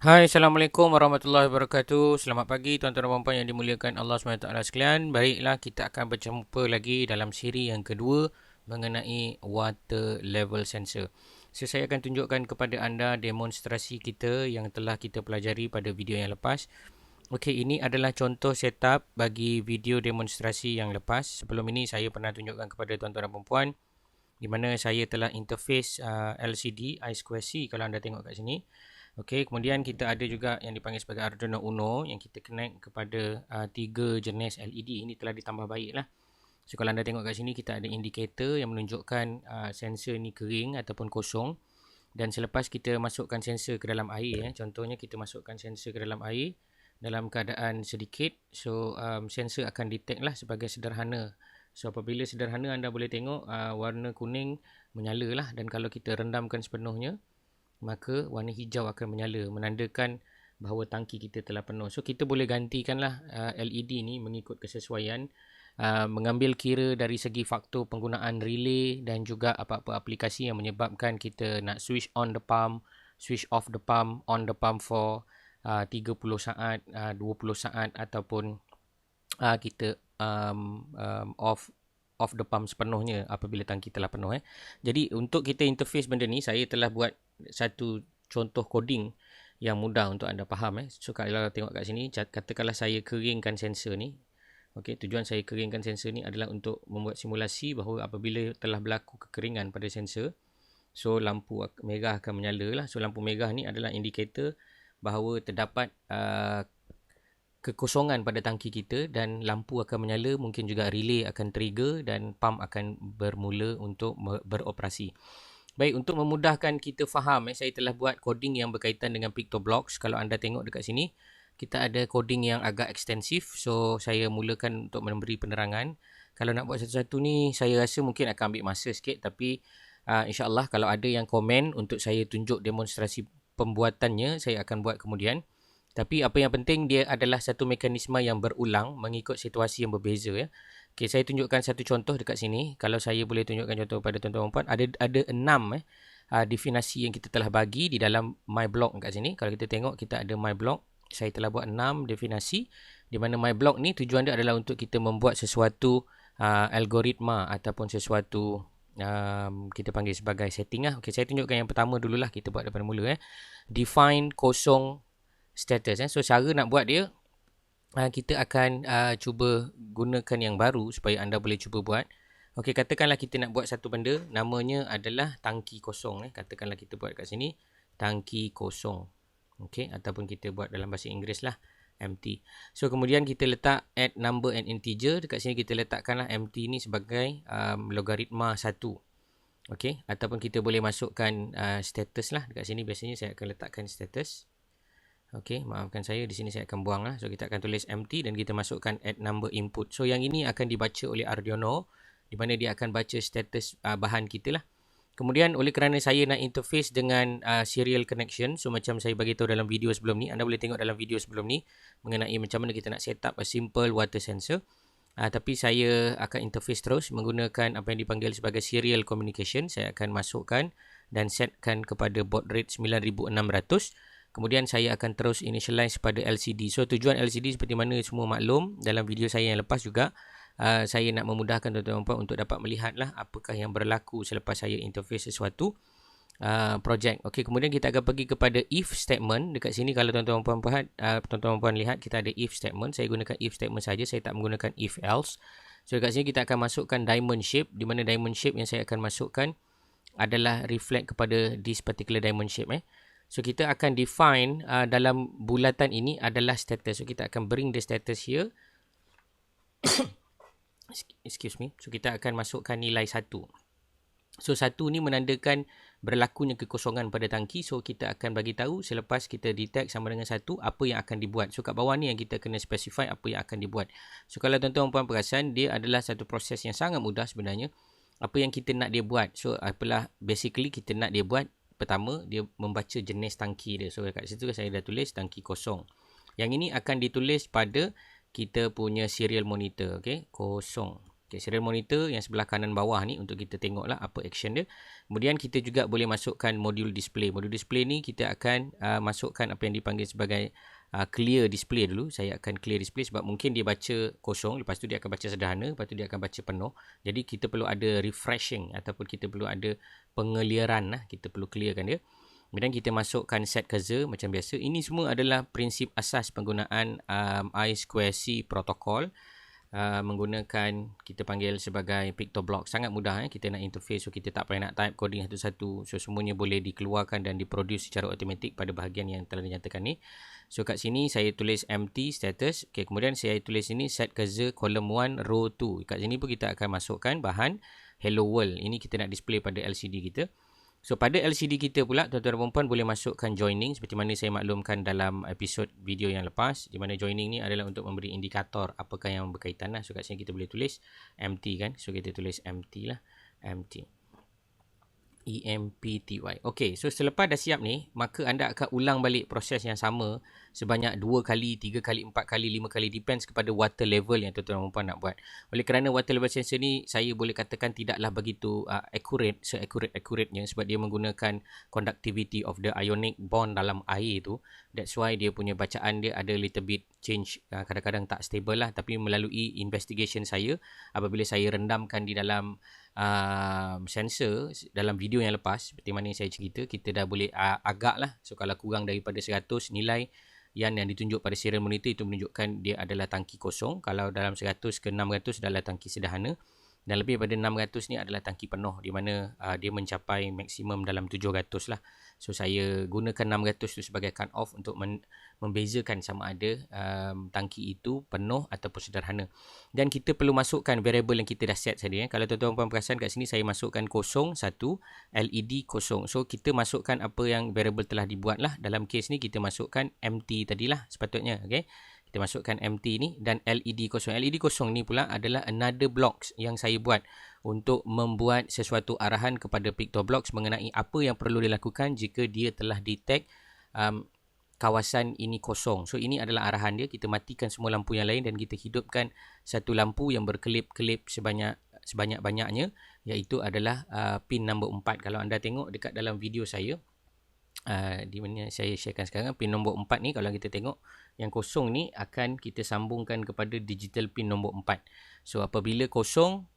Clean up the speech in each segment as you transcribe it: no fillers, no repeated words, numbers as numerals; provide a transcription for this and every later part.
Hai, Assalamualaikum warahmatullahi wabarakatuh. Selamat pagi tuan-tuan dan puan-puan yang dimuliakan Allah SWT sekalian. Baiklah, kita akan berjumpa lagi dalam siri yang kedua mengenai water level sensor. So, saya akan tunjukkan kepada anda demonstrasi kita yang telah kita pelajari pada video yang lepas. Okey, ini adalah contoh setup bagi video demonstrasi yang lepas. Sebelum ini saya pernah tunjukkan kepada tuan-tuan dan puan-puan di mana saya telah interface LCD I2C kalau anda tengok kat sini. Okey, kemudian kita ada juga yang dipanggil sebagai Arduino Uno yang kita connect kepada 3 jenis LED. Ini telah ditambah baik lah. So kalau anda tengok kat sini kita ada indikator yang menunjukkan sensor ni kering ataupun kosong. Dan selepas kita masukkan sensor ke dalam air, contohnya kita masukkan sensor ke dalam air dalam keadaan sedikit, so sensor akan detect lah sebagai sederhana. So apabila sederhana anda boleh tengok warna kuning menyala lah, dan kalau kita rendamkan sepenuhnya maka warna hijau akan menyala menandakan bahawa tangki kita telah penuh. So kita boleh gantikanlah LED ni mengikut kesesuaian, mengambil kira dari segi faktor penggunaan relay dan juga apa-apa aplikasi yang menyebabkan kita nak switch on the pump, switch off the pump, on the pump for 30 saat, 20 saat ataupun kita off the pump sepenuhnya apabila tangki telah penuh. Jadi untuk kita interface benda ni, saya telah buat satu contoh coding yang mudah untuk anda faham. So kalau tengok kat sini, katakanlah saya keringkan sensor ni. Okey, tujuan saya keringkan sensor ni adalah untuk membuat simulasi bahawa apabila telah berlaku kekeringan pada sensor, so lampu merah akan menyala lah. So lampu merah ni adalah indikator bahawa terdapat kekosongan pada tangki kita dan lampu akan menyala, mungkin juga relay akan trigger dan pump akan bermula untuk beroperasi. Baik, untuk memudahkan kita faham, saya telah buat coding yang berkaitan dengan PictoBlocks. Kalau anda tengok dekat sini, kita ada coding yang agak ekstensif. So, saya mulakan untuk memberi penerangan. Kalau nak buat satu-satu ni, saya rasa mungkin akan ambil masa sikit. Tapi, insyaAllah kalau ada yang komen untuk saya tunjuk demonstrasi pembuatannya, saya akan buat kemudian. Tapi apa yang penting, dia adalah satu mekanisme yang berulang mengikut situasi yang berbeza. Okay, saya tunjukkan satu contoh dekat sini. Kalau saya boleh tunjukkan contoh pada tuan-tuan dan puan, ada 6 definisi yang kita telah bagi di dalam my block kat sini. Kalau kita tengok, kita ada my block. Saya telah buat 6 definisi, di mana my block ni tujuan dia adalah untuk kita membuat sesuatu algoritma ataupun sesuatu kita panggil sebagai setting lah. Okay, saya tunjukkan yang pertama dululah, kita buat daripada mula. Define kosong status. So cara nak buat dia, kita akan cuba gunakan yang baru supaya anda boleh cuba buat. Okey, katakanlah kita nak buat satu benda, namanya adalah tangki kosong. Katakanlah kita buat kat sini tangki kosong. Okey, ataupun kita buat dalam bahasa Inggeris lah, empty. So kemudian kita letak add number and integer. Dekat sini kita letakkanlah empty ni sebagai logaritma 1. Okey, ataupun kita boleh masukkan status lah. Dekat sini biasanya saya akan letakkan status. Okey, maafkan saya, di sini saya akan buang lah. So kita akan tulis empty dan kita masukkan add number input. So yang ini akan dibaca oleh Arduino, di mana dia akan baca status bahan kita lah. Kemudian oleh kerana saya nak interface dengan serial connection, so macam saya bagi tahu dalam video sebelum ni, anda boleh tengok dalam video sebelum ni mengenai macam mana kita nak set up a simple water sensor. Tapi saya akan interface terus menggunakan apa yang dipanggil sebagai serial communication. Saya akan masukkan dan setkan kepada baud rate 9600. Kemudian saya akan terus initialize pada LCD. So tujuan LCD seperti mana semua maklum dalam video saya yang lepas juga, saya nak memudahkan tuan-tuan dan puan untuk dapat melihatlah apakah yang berlaku selepas saya interface sesuatu projek. Okey, kemudian kita akan pergi kepada if statement. Dekat sini kalau tuan-tuan dan puan lihat, kita ada if statement. Saya gunakan if statement saja, saya tak menggunakan if else. So dekat sini kita akan masukkan diamond shape, di mana diamond shape yang saya akan masukkan adalah reflect kepada this particular diamond shape. So kita akan define dalam bulatan ini adalah status. So kita akan bring the status here. Excuse me. So kita akan masukkan nilai 1. So 1 ni menandakan berlakunya kekosongan pada tangki. So kita akan bagi tahu selepas kita detect sama dengan 1 apa yang akan dibuat. So kat bawah ni yang kita kena specify apa yang akan dibuat. So kalau tuan-tuan puan perasan, dia adalah satu proses yang sangat mudah sebenarnya. Apa yang kita nak dia buat. So apalah basically kita nak dia buat. Pertama, dia membaca jenis tangki dia. So kat situ saya dah tulis tangki kosong. Yang ini akan ditulis pada kita punya serial monitor. Okay, kosong. Okay, serial monitor yang sebelah kanan bawah ni untuk kita tengoklah apa action dia. Kemudian kita juga boleh masukkan modul display. Modul display ni kita akan masukkan apa yang dipanggil sebagai clear display dulu. Saya akan clear display sebab mungkin dia baca kosong, lepas tu dia akan baca sederhana, lepas tu dia akan baca penuh. Jadi kita perlu ada refreshing ataupun kita perlu ada pengeliran lah. Kita perlu clearkan dia. Kemudian kita masukkan set cursor macam biasa. Ini semua adalah prinsip asas penggunaan I2C protokol. Menggunakan kita panggil sebagai PictoBlock. Sangat mudah kita nak interface, so kita tak payah nak type coding satu-satu. So semuanya boleh dikeluarkan dan diproduce secara automatik pada bahagian yang telah dinyatakan ni. So kat sini saya tulis empty status. Okay, kemudian saya tulis ini set cursor column 1 row 2. Kat sini pun kita akan masukkan bahan hello world. Ini kita nak display pada LCD kita. So pada LCD kita pula, tuan-tuan dan puan-puan boleh masukkan joining seperti mana saya maklumkan dalam episod video yang lepas, di mana joining ni adalah untuk memberi indikator apakah yang berkaitan lah. So kat sini kita boleh tulis empty kan. So kita tulis empty lah, empty. EMPTY. Okey, so selepas dah siap ni, maka anda akan ulang balik proses yang sama sebanyak 2 kali, 3 kali, 4 kali, 5 kali, depends kepada water level yang tuan-tuan dan puan nak buat. Oleh kerana water level sensor ni saya boleh katakan tidaklah begitu accurate, se-accurate-accuratenya sebab dia menggunakan conductivity of the ionic bond dalam air tu. That's why dia punya bacaan dia ada little bit change, kadang-kadang tak stable lah. Tapi melalui investigation saya, apabila saya rendamkan di dalam sensor dalam video yang lepas, seperti mana yang saya cerita, kita dah boleh agak lah. So kalau kurang daripada 100 nilai yang ditunjuk pada serial monitor itu menunjukkan dia adalah tangki kosong. Kalau dalam 100 ke 600 adalah tangki sederhana, dan lebih pada 600 ni adalah tangki penuh, di mana dia mencapai maksimum dalam 700 lah. So saya gunakan 600 tu sebagai cut off untuk membezakan sama ada tangki itu penuh ataupun sederhana. Dan kita perlu masukkan variable yang kita dah set tadi. Kalau tuan-tuan perasan kat sini saya masukkan 01, LED kosong. So kita masukkan apa yang variable telah dibuat lah. Dalam case ni kita masukkan empty tadilah sepatutnya. Okay? Kita masukkan empty ni dan LED kosong. LED kosong ni pula adalah another blocks yang saya buat untuk membuat sesuatu arahan kepada PictoBlocks mengenai apa yang perlu dilakukan jika dia telah detect kawasan ini kosong. So ini adalah arahan dia. Kita matikan semua lampu yang lain dan kita hidupkan satu lampu yang berkelip-kelip sebanyak-banyaknya, iaitu adalah pin nombor 4. Kalau anda tengok dekat dalam video saya, di mana saya sharekan sekarang, pin nombor 4 ni kalau kita tengok yang kosong ni akan kita sambungkan kepada digital pin nombor 4. So apabila kosong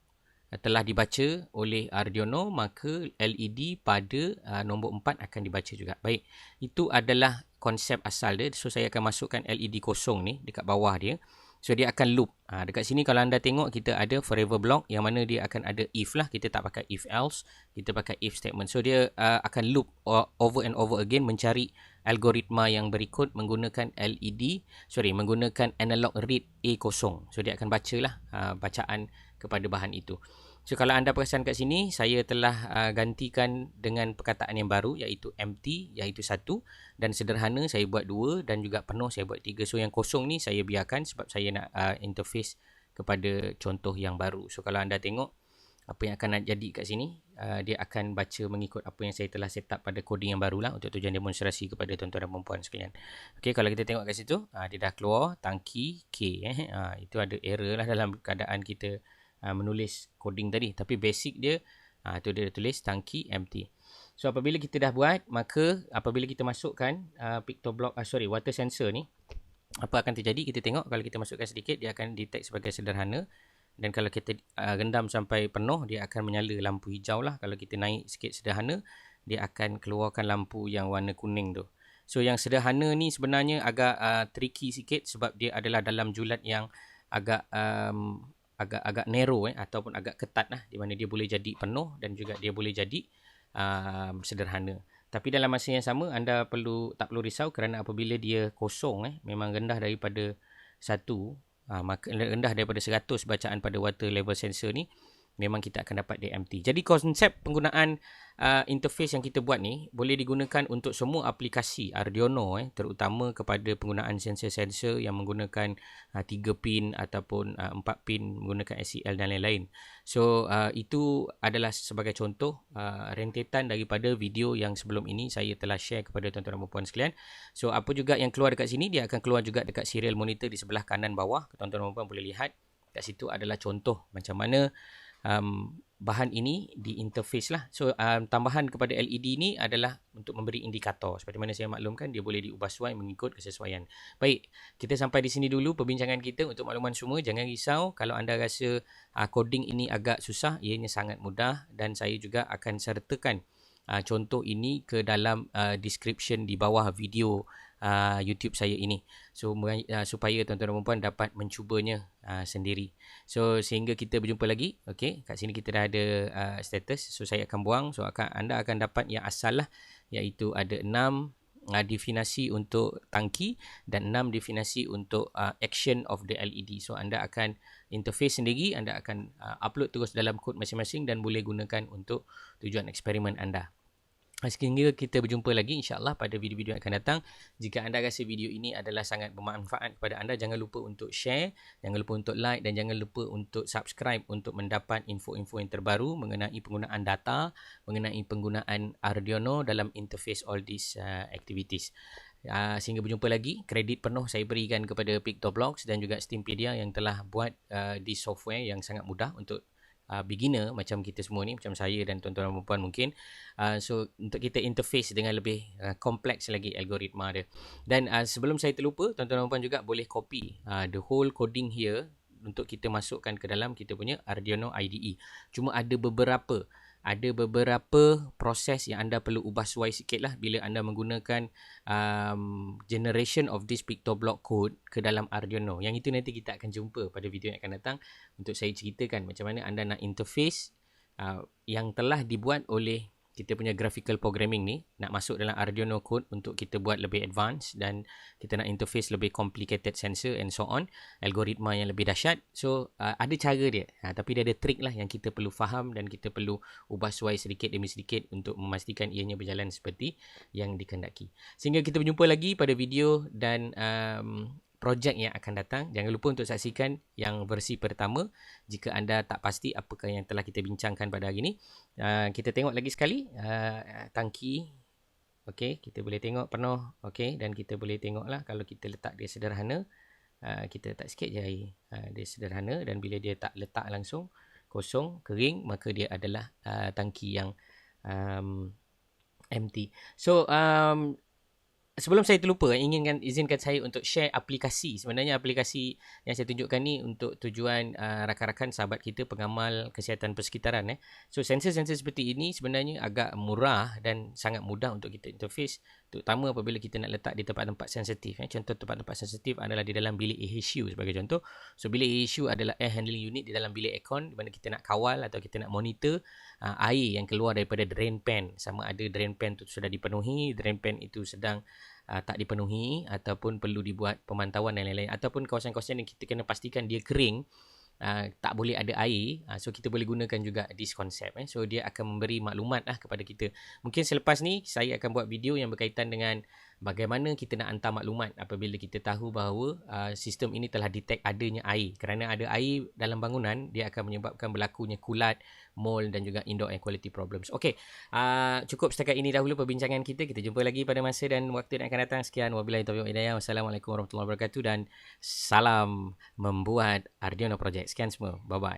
telah dibaca oleh Arduino, maka LED pada nombor 4 akan dibaca juga. Baik, itu adalah konsep asal dia. So saya akan masukkan LED kosong ni dekat bawah dia. So dia akan loop. Dekat sini kalau anda tengok kita ada forever block yang mana dia akan ada if lah. Kita tak pakai if else, kita pakai if statement. So dia akan loop over and over again mencari algoritma yang berikut menggunakan menggunakan analog read A0. So dia akan bacalah bacaan kepada bahan itu. So kalau anda perasan kat sini, saya telah gantikan dengan perkataan yang baru, iaitu empty, iaitu 1, dan sederhana saya buat 2, dan juga penuh saya buat 3. So yang kosong ni saya biarkan sebab saya nak interface kepada contoh yang baru. So kalau anda tengok apa yang akan jadi kat sini, dia akan baca mengikut apa yang saya telah set up pada coding yang baru lah untuk tujuan demonstrasi kepada tuan-tuan dan puan-puan sekalian. Okay, kalau kita tengok kat situ, dia dah keluar tangki K. Itu ada error lah dalam keadaan kita menulis coding tadi, tapi basic dia tu dia tulis tangki empty. So apabila kita dah buat, maka apabila kita masukkan water sensor ni, apa akan terjadi? Kita tengok kalau kita masukkan sedikit, dia akan detect sebagai sederhana, dan kalau kita rendam sampai penuh, dia akan menyala lampu hijau lah. Kalau kita naik sikit sederhana, dia akan keluarkan lampu yang warna kuning tu. So yang sederhana ni sebenarnya agak tricky sikit sebab dia adalah dalam julat yang agak narrow ataupun agak ketat lah, di mana dia boleh jadi penuh dan juga dia boleh jadi sederhana. Tapi dalam masa yang sama anda tak perlu risau kerana apabila dia kosong memang rendah daripada 1, maka rendah daripada 100 bacaan pada water level sensor ni, memang kita akan dapat dia empty. Jadi konsep penggunaan interface yang kita buat ni boleh digunakan untuk semua aplikasi Arduino, terutama kepada penggunaan sensor-sensor yang menggunakan 3 pin ataupun 4 pin menggunakan SCL dan lain-lain. So itu adalah sebagai contoh rentetan daripada video yang sebelum ini saya telah share kepada tuan-tuan dan puan sekalian. So apa juga yang keluar dekat sini, dia akan keluar juga dekat serial monitor di sebelah kanan bawah. Tuan-tuan dan puan boleh lihat Kat situ adalah contoh macam mana bahan ini diinterface lah. So tambahan kepada LED ni adalah untuk memberi indikator. Seperti mana saya maklumkan, dia boleh diubah suai mengikut kesesuaian. Baik, kita sampai di sini dulu perbincangan kita. Untuk makluman semua, jangan risau kalau anda rasa coding ini agak susah, ianya sangat mudah dan saya juga akan sertakan contoh ini ke dalam description di bawah video YouTube saya ini. So supaya tuan-tuan dan puan dapat mencubanya sendiri. So sehingga kita berjumpa lagi. Okey, kat sini kita dah ada status. So saya akan buang. So anda akan dapat yang asal lah, iaitu ada 6 definasi untuk tangki dan 6 definisi untuk action of the LED. So anda akan interface sendiri, anda akan upload terus dalam kod masing-masing dan boleh gunakan untuk tujuan eksperimen anda. Sehingga kita berjumpa lagi insya-Allah pada video-video yang akan datang. Jika anda rasa video ini adalah sangat bermanfaat kepada anda, jangan lupa untuk share, jangan lupa untuk like dan jangan lupa untuk subscribe untuk mendapat info-info yang terbaru mengenai penggunaan data, mengenai penggunaan Arduino dalam interface all these activities. Sehingga berjumpa lagi. Kredit penuh saya berikan kepada Pictoblocks dan juga Steampedia yang telah buat di software yang sangat mudah untuk beginner macam kita semua ni, macam saya dan tuan-tuan dan puan mungkin. So untuk kita interface dengan lebih kompleks lagi algoritma dia. Dan sebelum saya terlupa, tuan-tuan dan puan juga boleh copy the whole coding here untuk kita masukkan ke dalam kita punya Arduino IDE. Cuma ada beberapa proses yang anda perlu ubah suai sikit lah bila anda menggunakan generation of this Pictoblock code ke dalam Arduino. Yang itu nanti kita akan jumpa pada video yang akan datang untuk saya ceritakan macam mana anda nak interface yang telah dibuat oleh kita punya graphical programming ni, nak masuk dalam Arduino code untuk kita buat lebih advance dan kita nak interface lebih complicated sensor and so on, algoritma yang lebih dahsyat. So ada cara dia, tapi dia ada trik lah yang kita perlu faham dan kita perlu ubah suai sedikit demi sedikit untuk memastikan ianya berjalan seperti yang dikehendaki. Sehingga kita berjumpa lagi pada video dan projek yang akan datang. Jangan lupa untuk saksikan yang versi pertama jika anda tak pasti apakah yang telah kita bincangkan pada hari ini. Kita tengok lagi sekali tangki. Okey, kita boleh tengok penuh. Okey, dan kita boleh tengoklah kalau kita letak dia sederhana. Kita letak sikit je air. Dia sederhana dan bila dia tak letak langsung kosong, kering, maka dia adalah tangki yang empty. So sebelum saya terlupa, izinkan saya untuk share aplikasi. Sebenarnya aplikasi yang saya tunjukkan ni untuk tujuan rakan-rakan sahabat kita pengamal kesihatan persekitaran. So sensor-sensor seperti ini sebenarnya agak murah dan sangat mudah untuk kita interface, terutama apabila kita nak letak di tempat-tempat sensitif. Contoh tempat-tempat sensitif adalah di dalam bilik AHU sebagai contoh. So bilik AHU adalah air handling unit di dalam bilik aircon di mana kita nak kawal atau kita nak monitor air yang keluar daripada drain pan. Sama ada drain pan itu sudah dipenuhi, drain pan itu sedang tak dipenuhi ataupun perlu dibuat pemantauan dan lain-lain, ataupun kawasan-kawasan yang kita kena pastikan dia kering, tak boleh ada air. So kita boleh gunakan juga this concept. So dia akan memberi maklumat lah kepada kita. Mungkin selepas ni saya akan buat video yang berkaitan dengan bagaimana kita nak hantar maklumat apabila kita tahu bahawa sistem ini telah detect adanya air. Kerana ada air dalam bangunan, dia akan menyebabkan berlakunya kulat, mold dan juga indoor air quality problems. Okey, cukup setakat ini dahulu perbincangan kita. Kita jumpa lagi pada masa dan waktu yang akan datang. Sekian, wabillahi taufiq wal hidayah. Wassalamualaikum warahmatullahi wabarakatuh dan salam membuat Arduino Project. Sekian semua. Bye-bye.